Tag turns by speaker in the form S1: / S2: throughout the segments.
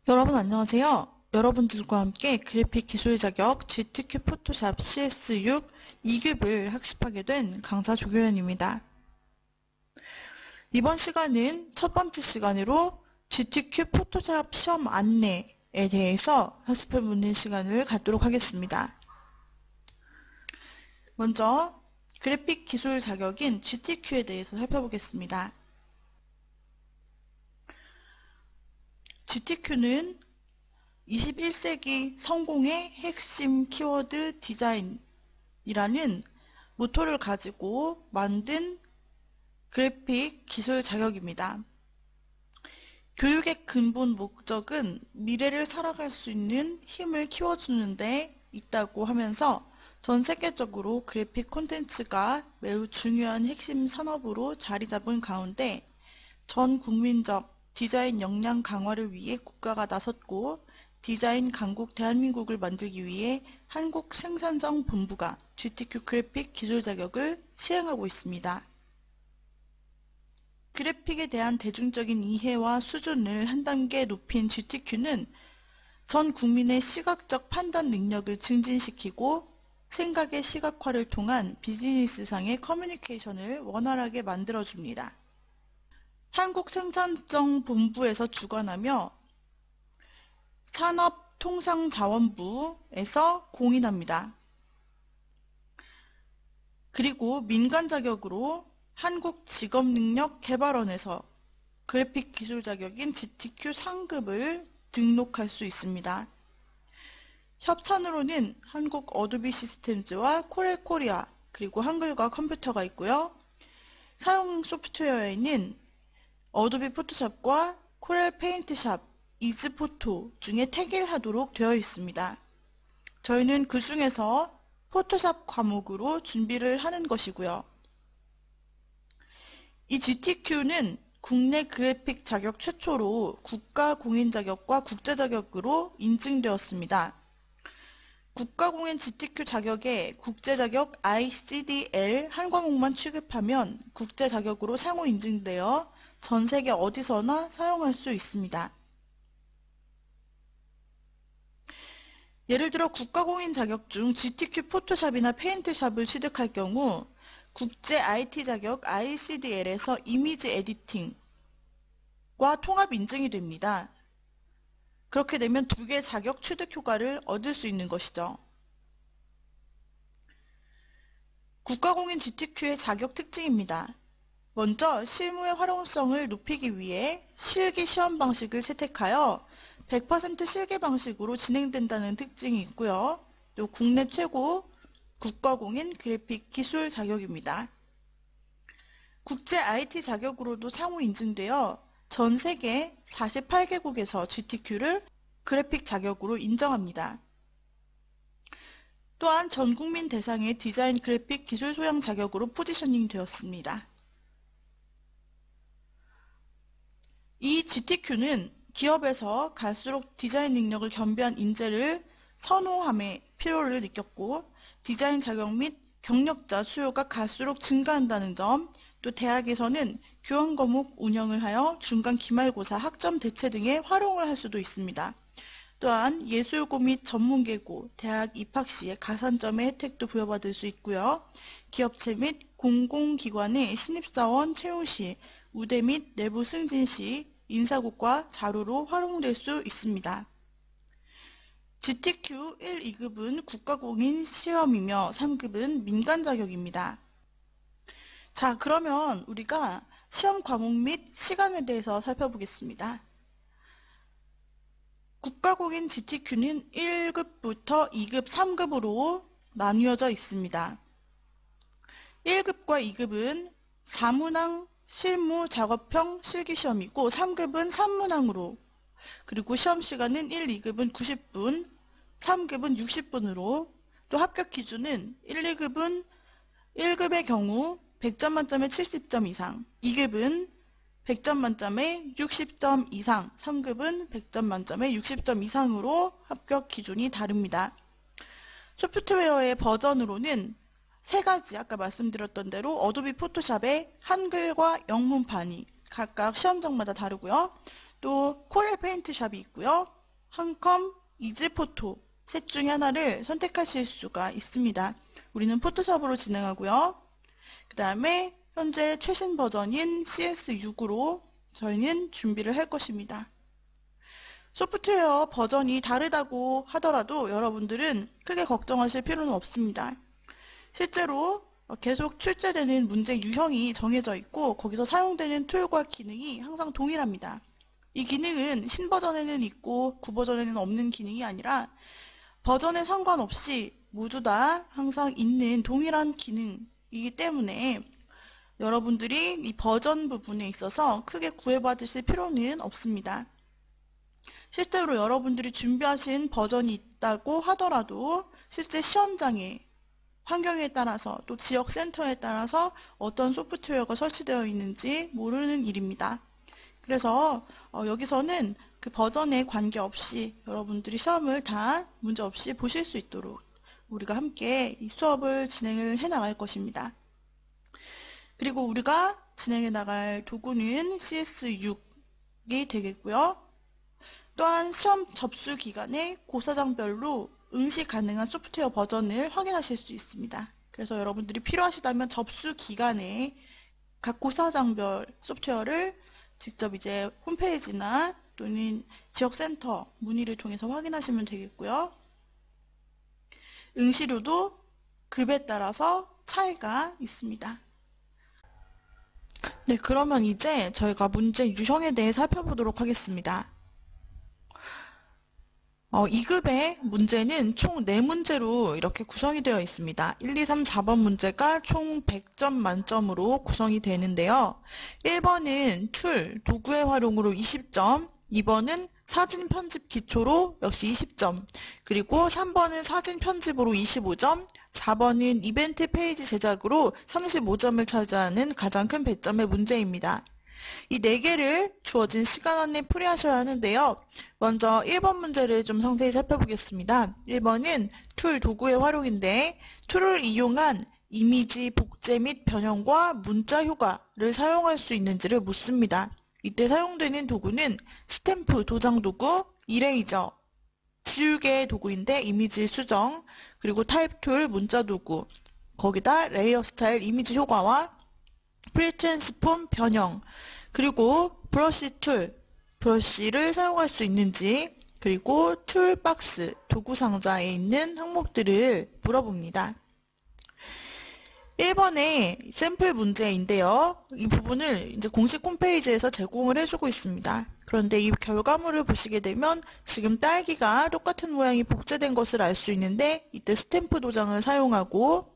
S1: 여러분 안녕하세요. 여러분들과 함께 그래픽 기술 자격 GTK 포토샵 CS6 2급을 학습하게 된 강사 조교연입니다. 이번 시간은 첫 번째 시간으로 GTK 포토샵 시험 안내에 대해서 학습해보는 시간을 갖도록 하겠습니다. 먼저 그래픽 기술 자격인 GTQ에 대해서 살펴보겠습니다. GTQ는 21세기 성공의 핵심 키워드 디자인이라는 모토를 가지고 만든 그래픽 기술 자격입니다. 교육의 근본 목적은 미래를 살아갈 수 있는 힘을 키워주는 데 있다고 하면서 전 세계적으로 그래픽 콘텐츠가 매우 중요한 핵심 산업으로 자리 잡은 가운데 전 국민적 디자인 역량 강화를 위해 국가가 나섰고 디자인 강국 대한민국을 만들기 위해 한국생산정본부가 GTQ 그래픽 기술 자격을 시행하고 있습니다. 그래픽에 대한 대중적인 이해와 수준을 한 단계 높인 GTQ는 전 국민의 시각적 판단 능력을 증진시키고 생각의 시각화를 통한 비즈니스상의 커뮤니케이션을 원활하게 만들어줍니다. 한국생산정본부에서 주관하며 산업통상자원부에서 공인합니다. 그리고 민간 자격으로 한국직업능력개발원에서 그래픽 기술 자격인 GTQ 상급을 등록할 수 있습니다. 협찬으로는 한국 어도비 시스템즈와 코렐 코리아 그리고 한글과 컴퓨터가 있고요. 사용 소프트웨어에는 어도비 포토샵과 코렐 페인트샵, 이즈포토 중에 태길하도록 되어 있습니다. 저희는 그 중에서 포토샵 과목으로 준비를 하는 것이고요. 이 GTQ는 국내 그래픽 자격 최초로 국가 공인 자격과 국제 자격으로 인증되었습니다. 국가 공인 GTQ 자격에 국제 자격 ICDL 한 과목만 취급하면 국제 자격으로 상호 인증되어 전 세계 어디서나 사용할 수 있습니다. 예를 들어 국가공인 자격 중 GTQ 포토샵이나 페인트샵을 취득할 경우 국제 IT 자격 ICDL에서 이미지 에디팅과 통합 인증이 됩니다. 그렇게 되면 두 개 자격 취득 효과를 얻을 수 있는 것이죠. 국가공인 GTQ의 자격 특징입니다. 먼저 실무의 활용성을 높이기 위해 실기 시험 방식을 채택하여 100% 실기 방식으로 진행된다는 특징이 있고요. 또 국내 최고 국가공인 그래픽 기술 자격입니다. 국제 IT 자격으로도 상호 인증되어 전 세계 48개국에서 GTQ를 그래픽 자격으로 인정합니다. 또한 전 국민 대상의 디자인 그래픽 기술 소양 자격으로 포지셔닝 되었습니다. 이 GTQ는 기업에서 갈수록 디자인 능력을 겸비한 인재를 선호함의 필요를 느꼈고 디자인 자격 및 경력자 수요가 갈수록 증가한다는 점, 또 대학에서는 교환 과목 운영을 하여 중간 기말고사, 학점 대체 등에 활용을 할 수도 있습니다. 또한 예술고 및 전문계고, 대학 입학 시에 가산점의 혜택도 부여받을 수 있고요. 기업체 및 공공기관의 신입사원 채용 시, 우대 및 내부 승진 시 인사고과 자료로 활용될 수 있습니다. GTQ 1, 2급은 국가공인 시험이며 3급은 민간 자격입니다. 자, 그러면 우리가 시험 과목 및 시간에 대해서 살펴보겠습니다. 국가공인 GTQ는 1급부터 2급, 3급으로 나뉘어져 있습니다. 1급과 2급은 사문항 실무 작업형 실기시험이고 3급은 산문항으로, 그리고 시험 시간은 1, 2급은 90분, 3급은 60분으로, 또 합격 기준은 1, 2급은 1급의 경우 100점 만점에 70점 이상, 2급은 100점 만점에 60점 이상, 3급은 100점 만점에 60점 이상으로 합격 기준이 다릅니다. 소프트웨어의 버전으로는 세 가지, 아까 말씀드렸던 대로 어도비 포토샵의 한글과 영문판이 각각 시험장마다 다르고요. 또 코렐 페인트 샵이 있고요. 한컴, 이즈포토 셋 중에 하나를 선택하실 수가 있습니다. 우리는 포토샵으로 진행하고요. 그 다음에 현재 최신 버전인 CS6으로 저희는 준비를 할 것입니다. 소프트웨어 버전이 다르다고 하더라도 여러분들은 크게 걱정하실 필요는 없습니다. 실제로 계속 출제되는 문제 유형이 정해져 있고 거기서 사용되는 툴과 기능이 항상 동일합니다. 이 기능은 신버전에는 있고 구버전에는 없는 기능이 아니라 버전에 상관없이 모두 다 항상 있는 동일한 기능이기 때문에 여러분들이 이 버전 부분에 있어서 크게 구애받으실 필요는 없습니다. 실제로 여러분들이 준비하신 버전이 있다고 하더라도 실제 시험장에 환경에 따라서 또 지역 센터에 따라서 어떤 소프트웨어가 설치되어 있는지 모르는 일입니다. 그래서 여기서는 그 버전에 관계없이 여러분들이 시험을 다 문제없이 보실 수 있도록 우리가 함께 이 수업을 진행을 해 나갈 것입니다. 그리고 우리가 진행해 나갈 도구는 CS6이 되겠고요. 또한 시험 접수 기간에 고사장별로 응시 가능한 소프트웨어 버전을 확인하실 수 있습니다. 그래서 여러분들이 필요하시다면 접수 기간에 각 고사장별 소프트웨어를 직접 이제 홈페이지나 또는 지역센터 문의를 통해서 확인하시면 되겠고요. 응시료도 급에 따라서 차이가 있습니다. 네, 그러면 이제 저희가 문제 유형에 대해 살펴보도록 하겠습니다. 2급의 문제는 총 4문제로 이렇게 구성이 되어 있습니다. 1, 2, 3, 4번 문제가 총 100점 만점으로 구성이 되는데요. 1번은 툴, 도구의 활용으로 20점, 2번은 사진 편집 기초로 역시 20점, 그리고 3번은 사진 편집으로 25점, 4번은 이벤트 페이지 제작으로 35점을 차지하는 가장 큰 배점의 문제입니다. 이 4개를 주어진 시간 안에 풀이하셔야 하는데요. 먼저 1번 문제를 좀 상세히 살펴보겠습니다. 1번은 툴 도구의 활용인데 툴을 이용한 이미지 복제 및 변형과 문자 효과를 사용할 수 있는지를 묻습니다. 이때 사용되는 도구는 스탬프 도장 도구, 이레이저, 지우개 도구인데 이미지 수정, 그리고 타입 툴 문자 도구, 거기다 레이어 스타일 이미지 효과와 프리트랜스폼 변형, 그리고 브러쉬 툴, 브러쉬를 사용할 수 있는지, 그리고 툴 박스, 도구 상자에 있는 항목들을 물어봅니다. 1번의 샘플 문제인데요. 이 부분을 이제 공식 홈페이지에서 제공을 해주고 있습니다. 그런데 이 결과물을 보시게 되면 지금 딸기가 똑같은 모양이 복제된 것을 알 수 있는데 이때 스탬프 도장을 사용하고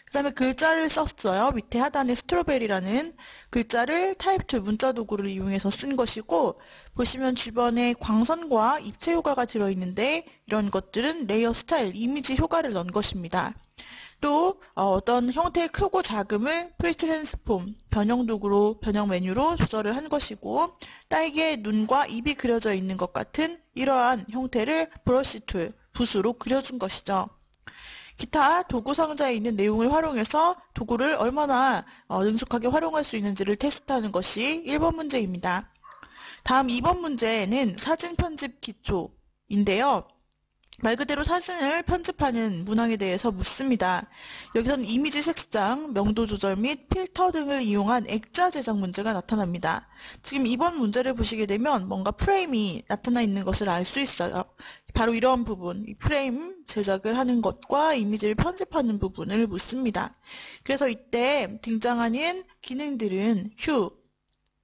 S1: 그 다음에 글자를 썼어요. 밑에 하단에 스트로베리라는 글자를 타입2 문자 도구를 이용해서 쓴 것이고 보시면 주변에 광선과 입체 효과가 들어있는데 이런 것들은 레이어 스타일, 이미지 효과를 넣은 것입니다. 또 어떤 형태의 크고 작음을 프리트랜스폼, 변형 도구로, 변형 메뉴로 조절을 한 것이고 딸기의 눈과 입이 그려져 있는 것 같은 이러한 형태를 브러쉬 툴, 붓으로 그려준 것이죠. 기타 도구 상자에 있는 내용을 활용해서 도구를 얼마나 능숙하게 활용할 수 있는지를 테스트하는 것이 1번 문제입니다. 다음 2번 문제는 사진 편집 기초인데요. 말 그대로 사진을 편집하는 문항에 대해서 묻습니다. 여기서는 이미지 색상, 명도 조절 및 필터 등을 이용한 액자 제작 문제가 나타납니다. 지금 이번 문제를 보시게 되면 뭔가 프레임이 나타나 있는 것을 알 수 있어요. 바로 이러한 부분, 이 프레임 제작을 하는 것과 이미지를 편집하는 부분을 묻습니다. 그래서 이때 등장하는 기능들은 휴,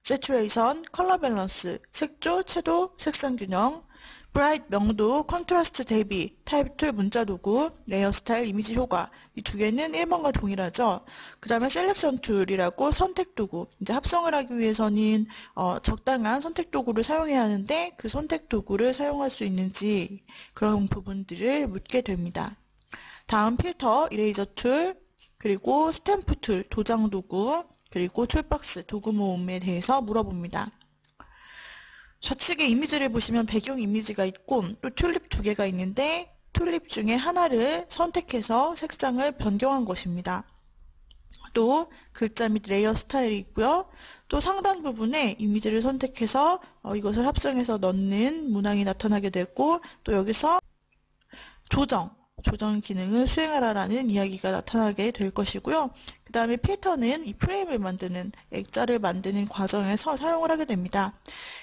S1: 세츄레이션, 컬러 밸런스, 색조, 채도, 색상 균형, 브라이트 명도, 컨트라스트 대비, 타입 툴 문자 도구, 레이어 스타일 이미지 효과 이 두 개는 1번과 동일하죠. 그 다음에 셀렉션 툴이라고 선택 도구, 이제 합성을 하기 위해서는 적당한 선택 도구를 사용해야 하는데 그 선택 도구를 사용할 수 있는지 그런 부분들을 묻게 됩니다. 다음 필터, 이레이저 툴, 그리고 스탬프 툴, 도장 도구, 그리고 툴박스, 도구 모음에 대해서 물어봅니다. 좌측에 이미지를 보시면 배경 이미지가 있고 또 튤립 2개가 있는데 튤립 중에 하나를 선택해서 색상을 변경한 것입니다. 또 글자 및 레이어 스타일이 있고요. 또 상단 부분에 이미지를 선택해서 이것을 합성해서 넣는 문항이 나타나게 되고, 또 여기서 조정 기능을 수행하라라는 이야기가 나타나게 될 것이고요. 그 다음에 필터는 이 프레임을 만드는, 액자를 만드는 과정에서 사용을 하게 됩니다.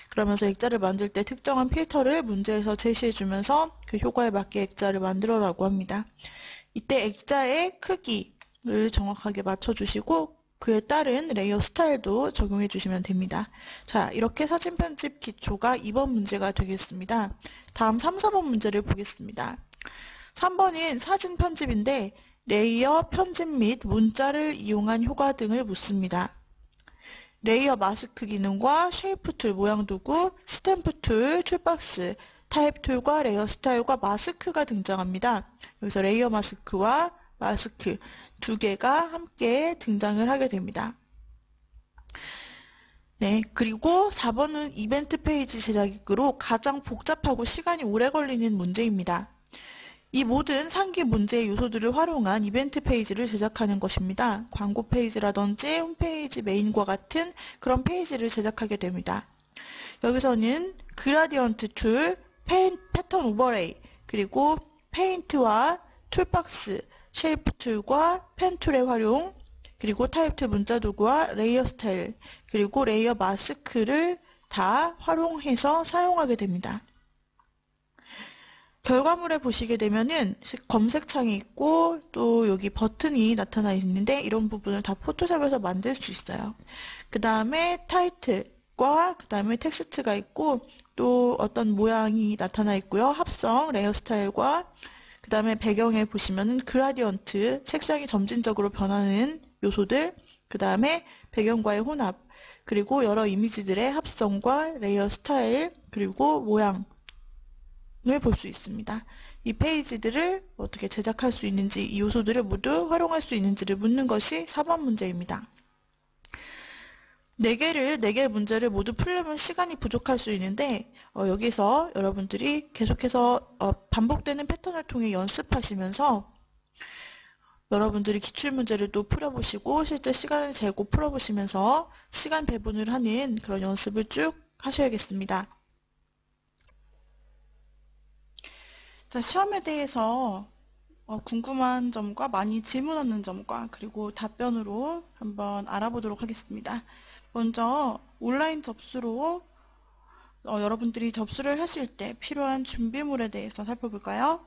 S1: 그러면서 액자를 만들 때 특정한 필터를 문제에서 제시해주면서 그 효과에 맞게 액자를 만들어라고 합니다. 이때 액자의 크기를 정확하게 맞춰주시고 그에 따른 레이어 스타일도 적용해 주시면 됩니다. 자, 이렇게 사진 편집 기초가 2번 문제가 되겠습니다. 다음 3, 4번 문제를 보겠습니다. 3번은 사진 편집인데 레이어 편집 및 문자를 이용한 효과 등을 묻습니다. 레이어 마스크 기능과 쉐이프 툴 모양 도구, 스탬프 툴, 툴박스, 타입 툴과 레이어 스타일과 마스크가 등장합니다. 여기서 레이어 마스크와 마스크 두 개가 함께 등장을 하게 됩니다. 네, 그리고 4번은 이벤트 페이지 제작으로 가장 복잡하고 시간이 오래 걸리는 문제입니다. 이 모든 상기 문제의 요소들을 활용한 이벤트 페이지를 제작하는 것입니다. 광고 페이지라든지 홈페이지 메인과 같은 그런 페이지를 제작하게 됩니다. 여기서는 그라디언트 툴, 패턴 오버레이, 그리고 페인트와 툴박스, 쉐이프 툴과 펜 툴의 활용, 그리고 타입 툴 문자 도구와 레이어 스타일, 그리고 레이어 마스크를 다 활용해서 사용하게 됩니다. 결과물에 보시게 되면은 검색창이 있고 또 여기 버튼이 나타나 있는데 이런 부분을 다 포토샵에서 만들 수 있어요. 그 다음에 타이틀과 그 다음에 텍스트가 있고 또 어떤 모양이 나타나 있고요. 합성, 레이어 스타일과 그 다음에 배경에 보시면은 그라디언트, 색상이 점진적으로 변하는 요소들, 그 다음에 배경과의 혼합, 그리고 여러 이미지들의 합성과 레이어 스타일, 그리고 모양 볼 수 있습니다. 이 페이지들을 어떻게 제작할 수 있는지, 이 요소들을 모두 활용할 수 있는지를 묻는 것이 4번 문제입니다. 4개의 문제를 모두 풀려면 시간이 부족할 수 있는데 여기서 여러분들이 계속해서 반복되는 패턴을 통해 연습하시면서 여러분들이 기출문제를 또 풀어보시고 실제 시간을 재고 풀어보시면서 시간 배분을 하는 그런 연습을 쭉 하셔야겠습니다. 자, 시험에 대해서 궁금한 점과 많이 질문하는 점과 그리고 답변으로 한번 알아보도록 하겠습니다. 먼저 온라인 접수로 여러분들이 접수를 하실 때 필요한 준비물에 대해서 살펴볼까요?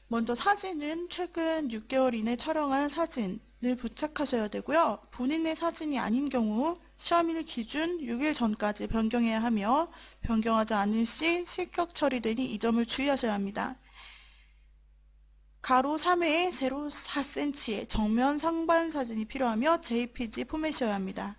S1: 먼저 사진은 최근 6개월 이내 촬영한 사진을 부착하셔야 되고요. 본인의 사진이 아닌 경우 시험일 기준 6일 전까지 변경해야 하며 변경하지 않을 시 실격 처리되니 이 점을 주의하셔야 합니다. 가로 3회에 세로 4cm의 정면 상반 사진이 필요하며 JPG 포맷이어야 합니다.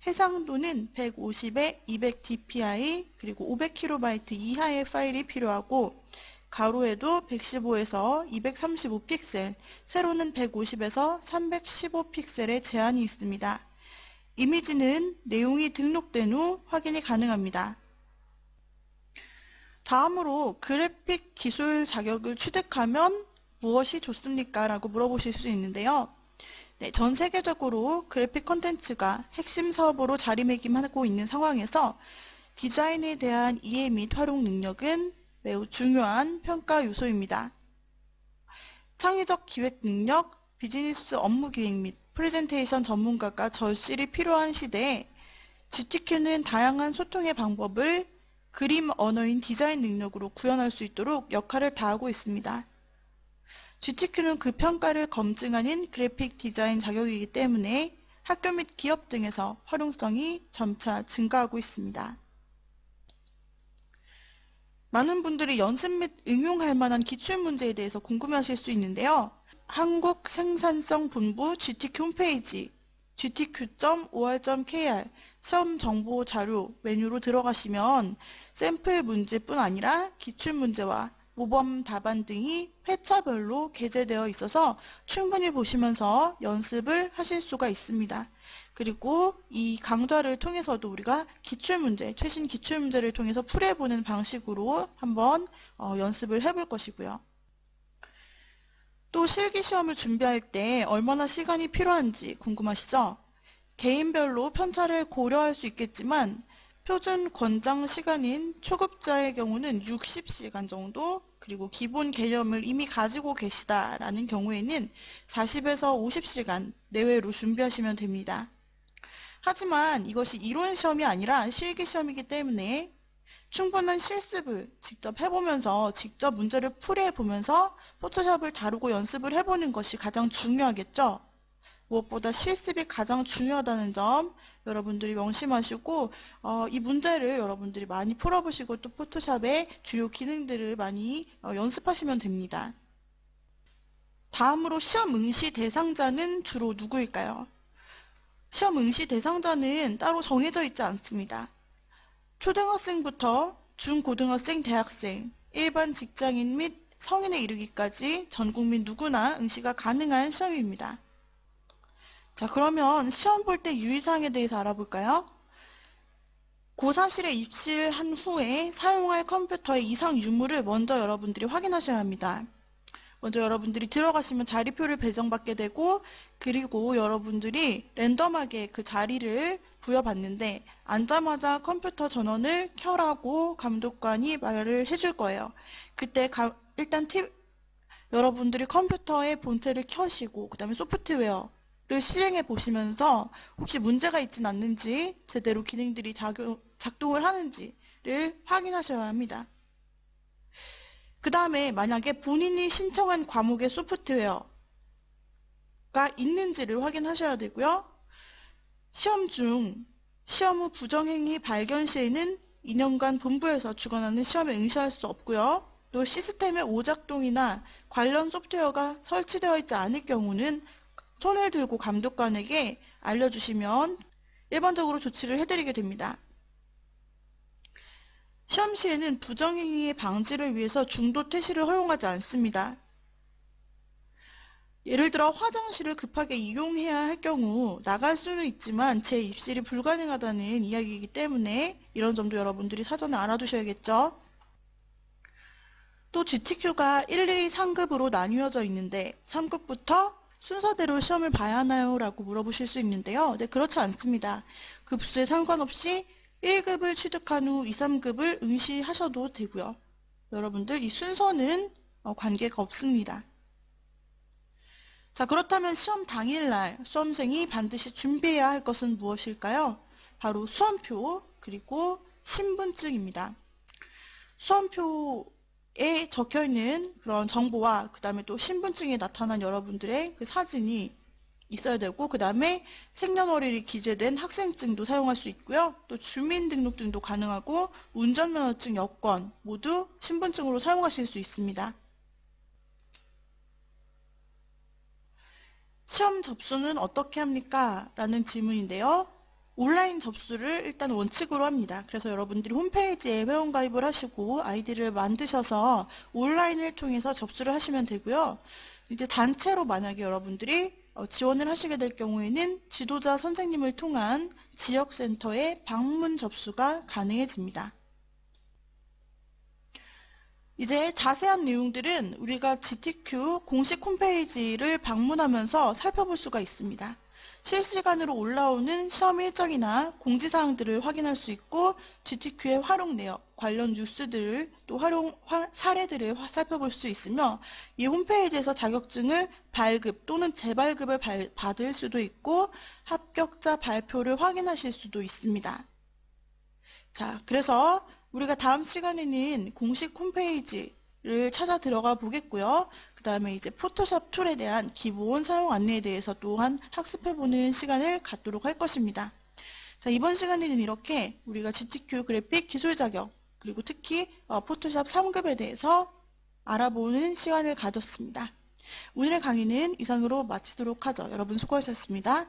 S1: 해상도는 150에 200 dpi 그리고 500KB 이하의 파일이 필요하고 가로에도 115에서 235 픽셀, 세로는 150에서 315 픽셀의 제한이 있습니다. 이미지는 내용이 등록된 후 확인이 가능합니다. 다음으로 그래픽 기술 자격을 취득하면 무엇이 좋습니까? 라고 물어보실 수 있는데요. 네, 전 세계적으로 그래픽 콘텐츠가 핵심 사업으로 자리매김하고 있는 상황에서 디자인에 대한 이해 및 활용 능력은 매우 중요한 평가 요소입니다. 창의적 기획 능력, 비즈니스 업무 기획 및 프레젠테이션 전문가가 절실히 필요한 시대에 GTQ는 다양한 소통의 방법을 그림 언어인 디자인 능력으로 구현할 수 있도록 역할을 다하고 있습니다. GTQ는 그 평가를 검증하는 그래픽 디자인 자격이기 때문에 학교 및 기업 등에서 활용성이 점차 증가하고 있습니다. 많은 분들이 연습 및 응용할 만한 기출문제에 대해서 궁금해하실 수 있는데요. 한국생산성본부 GTQ 홈페이지 gtq.or.kr 시험 정보 자료 메뉴로 들어가시면 샘플 문제뿐 아니라 기출문제와 모범 답안 등이 회차별로 게재되어 있어서 충분히 보시면서 연습을 하실 수가 있습니다. 그리고 이 강좌를 통해서도 우리가 기출문제, 최신 기출문제를 통해서 풀이해보는 방식으로 한번 연습을 해볼 것이고요. 또 실기시험을 준비할 때 얼마나 시간이 필요한지 궁금하시죠? 개인별로 편차를 고려할 수 있겠지만 표준 권장 시간인 초급자의 경우는 60시간 정도, 그리고 기본 개념을 이미 가지고 계시다라는 경우에는 40에서 50시간 내외로 준비하시면 됩니다. 하지만 이것이 이론 시험이 아니라 실기 시험이기 때문에 충분한 실습을 직접 해보면서 직접 문제를 풀이해보면서 포토샵을 다루고 연습을 해보는 것이 가장 중요하겠죠. 무엇보다 실습이 가장 중요하다는 점 여러분들이 명심하시고 이 문제를 여러분들이 많이 풀어보시고 또 포토샵의 주요 기능들을 많이 연습하시면 됩니다. 다음으로 시험 응시 대상자는 주로 누구일까요? 시험 응시 대상자는 따로 정해져 있지 않습니다. 초등학생부터 중고등학생, 대학생, 일반 직장인 및 성인에 이르기까지 전 국민 누구나 응시가 가능한 시험입니다. 자, 그러면 시험 볼 때 유의사항에 대해서 알아볼까요? 고사실에 입실한 후에 사용할 컴퓨터의 이상 유무를 먼저 여러분들이 확인하셔야 합니다. 먼저 여러분들이 들어가시면 자리표를 배정받게 되고, 그리고 여러분들이 랜덤하게 그 자리를 부여받는데 앉자마자 컴퓨터 전원을 켜라고 감독관이 말을 해줄 거예요. 그때 일단 여러분들이 컴퓨터의 본체를 켜시고 그 다음에 소프트웨어를 시행해 보시면서 혹시 문제가 있진 않는지, 제대로 기능들이 작동을 하는지를 확인하셔야 합니다. 그 다음에 만약에 본인이 신청한 과목의 소프트웨어가 있는지를 확인하셔야 되고요. 시험 후 부정행위 발견 시에는 2년간 본부에서 주관하는 시험에 응시할 수 없고요. 또 시스템의 오작동이나 관련 소프트웨어가 설치되어 있지 않을 경우는 손을 들고 감독관에게 알려주시면 일반적으로 조치를 해드리게 됩니다. 시험 시에는 부정행위의 방지를 위해서 중도 퇴실을 허용하지 않습니다. 예를 들어 화장실을 급하게 이용해야 할 경우 나갈 수는 있지만 재입실이 불가능하다는 이야기이기 때문에 이런 점도 여러분들이 사전에 알아두셔야겠죠. 또 GTQ가 1, 2, 3급으로 나뉘어져 있는데 3급부터 순서대로 시험을 봐야 하나요? 라고 물어보실 수 있는데요. 네, 그렇지 않습니다. 급수에 상관없이 1급을 취득한 후 2, 3급을 응시하셔도 되고요. 여러분들 이 순서는 관계가 없습니다. 자, 그렇다면 시험 당일날 수험생이 반드시 준비해야 할 것은 무엇일까요? 바로 수험표 그리고 신분증입니다. 수험표에 적혀있는 그런 정보와 그 다음에 또 신분증에 나타난 여러분들의 그 사진이 있어야 되고, 그 다음에 생년월일이 기재된 학생증도 사용할 수 있고요. 또 주민등록증도 가능하고 운전면허증, 여권 모두 신분증으로 사용하실 수 있습니다. 시험 접수는 어떻게 합니까? 라는 질문인데요. 온라인 접수를 일단 원칙으로 합니다. 그래서 여러분들이 홈페이지에 회원가입을 하시고 아이디를 만드셔서 온라인을 통해서 접수를 하시면 되고요. 이제 단체로 만약에 여러분들이 지원을 하시게 될 경우에는 지도자 선생님을 통한 지역센터에 방문 접수가 가능해집니다. 이제 자세한 내용들은 우리가 GTQ 공식 홈페이지를 방문하면서 살펴볼 수가 있습니다. 실시간으로 올라오는 시험 일정이나 공지사항들을 확인할 수 있고, GTQ의 활용 내역, 관련 뉴스들을 또 활용 사례들을 살펴볼 수 있으며, 이 홈페이지에서 자격증을 발급 또는 재발급을 받을 수도 있고 합격자 발표를 확인하실 수도 있습니다. 자, 그래서 우리가 다음 시간에는 공식 홈페이지를 찾아 들어가 보겠고요. 그 다음에 이제 포토샵 툴에 대한 기본 사용 안내에 대해서 또한 학습해보는 시간을 갖도록 할 것입니다. 자, 이번 시간에는 이렇게 우리가 GTQ 그래픽 기술 자격, 그리고 특히 포토샵 3급에 대해서 알아보는 시간을 가졌습니다. 오늘의 강의는 이상으로 마치도록 하죠. 여러분 수고하셨습니다.